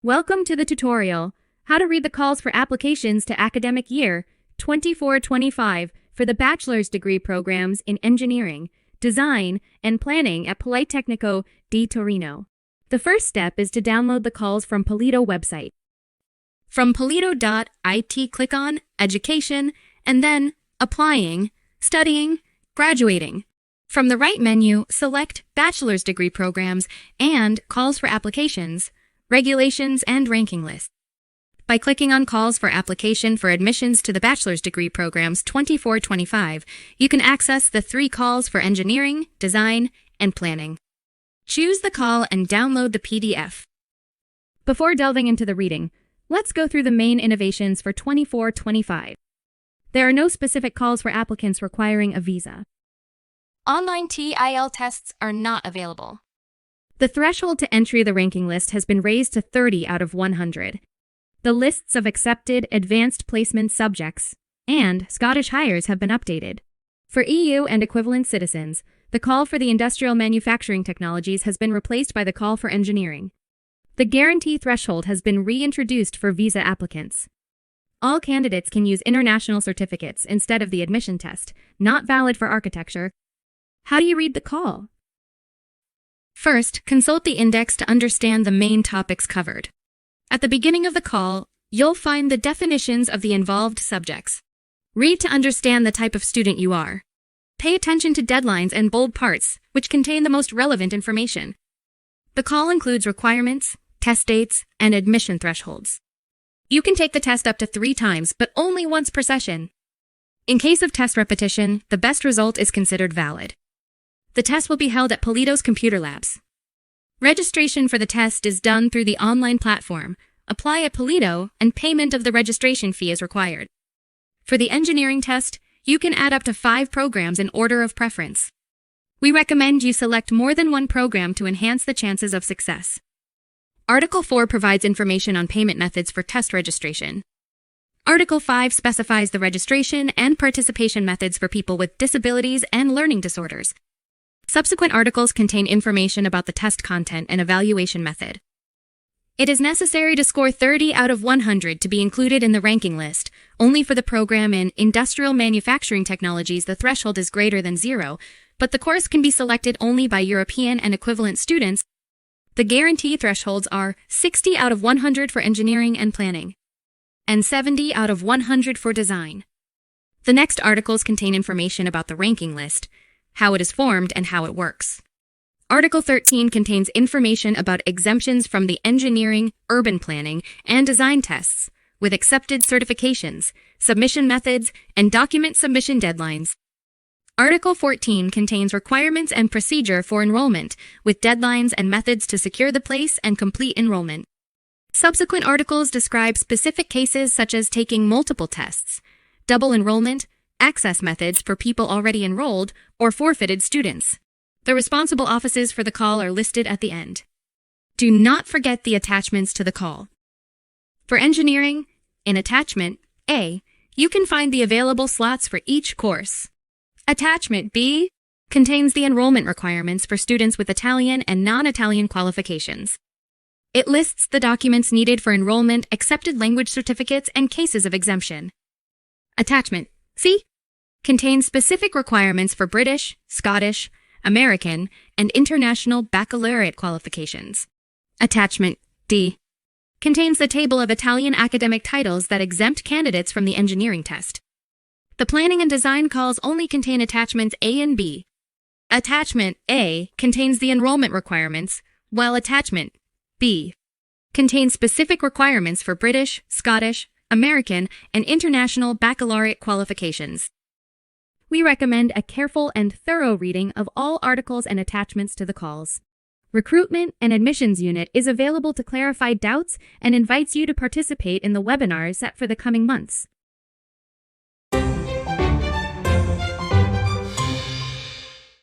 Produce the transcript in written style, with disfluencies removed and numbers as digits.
Welcome to the tutorial, how to read the calls for applications to academic year 24-25 for the bachelor's degree programs in engineering, design, and planning at Politecnico di Torino. The first step is to download the calls from PoliTo website. From polito.it, click on Education, and then Applying, Studying, Graduating. From the right menu, select Bachelor's degree programs and Calls for applications, Regulations and Ranking List. By clicking on Calls for application for admissions to the bachelor's degree programs 24-25, you can access the 3 calls for engineering, design, and planning. Choose the call and download the PDF. Before delving into the reading, let's go through the main innovations for 24-25. There are no specific calls for applicants requiring a visa. Online TIL tests are not available. The threshold to entry the ranking list has been raised to 30 out of 100. The lists of accepted advanced placement subjects and Scottish hires have been updated. For EU and equivalent citizens, the call for the industrial manufacturing technologies has been replaced by the call for engineering. The guarantee threshold has been reintroduced for visa applicants. All candidates can use international certificates instead of the admission test, not valid for architecture. How do you read the call? First, consult the index to understand the main topics covered. At the beginning of the call, you'll find the definitions of the involved subjects. Read to understand the type of student you are. Pay attention to deadlines and bold parts, which contain the most relevant information. The call includes requirements, test dates, and admission thresholds. You can take the test up to 3 times, but only once per session. In case of test repetition, the best result is considered valid. The test will be held at PoliTo's computer labs. Registration for the test is done through the online platform. Apply at PoliTo, and payment of the registration fee is required. For the engineering test, you can add up to 5 programs in order of preference. We recommend you select more than one program to enhance the chances of success. Article 4 provides information on payment methods for test registration. Article 5 specifies the registration and participation methods for people with disabilities and learning disorders. Subsequent articles contain information about the test content and evaluation method. It is necessary to score 30 out of 100 to be included in the ranking list. Only for the program in Industrial Manufacturing Technologies the threshold is greater than 0, but the course can be selected only by European and equivalent students. The guarantee thresholds are 60 out of 100 for engineering and planning, and 70 out of 100 for design. The next articles contain information about the ranking list, how it is formed, and how it works. Article 13 contains information about exemptions from the engineering, urban planning, and design tests, with accepted certifications, submission methods, and document submission deadlines. Article 14 contains requirements and procedure for enrollment, with deadlines and methods to secure the place and complete enrollment. Subsequent articles describe specific cases such as taking multiple tests, double enrollment, access methods for people already enrolled, or forfeited students. The responsible offices for the call are listed at the end. Do not forget the attachments to the call. For engineering, in Attachment A, you can find the available slots for each course. Attachment B contains the enrollment requirements for students with Italian and non-Italian qualifications. It lists the documents needed for enrollment, accepted language certificates, and cases of exemption. Attachment C contains specific requirements for British, Scottish, American, and international baccalaureate qualifications. Attachment D contains the table of Italian academic titles that exempt candidates from the engineering test. The planning and design calls only contain attachments A and B. Attachment A contains the enrollment requirements, while Attachment B contains specific requirements for British, Scottish, American, and international baccalaureate qualifications. We recommend a careful and thorough reading of all articles and attachments to the calls. Recruitment and Admissions Unit is available to clarify doubts and invites you to participate in the webinars set for the coming months.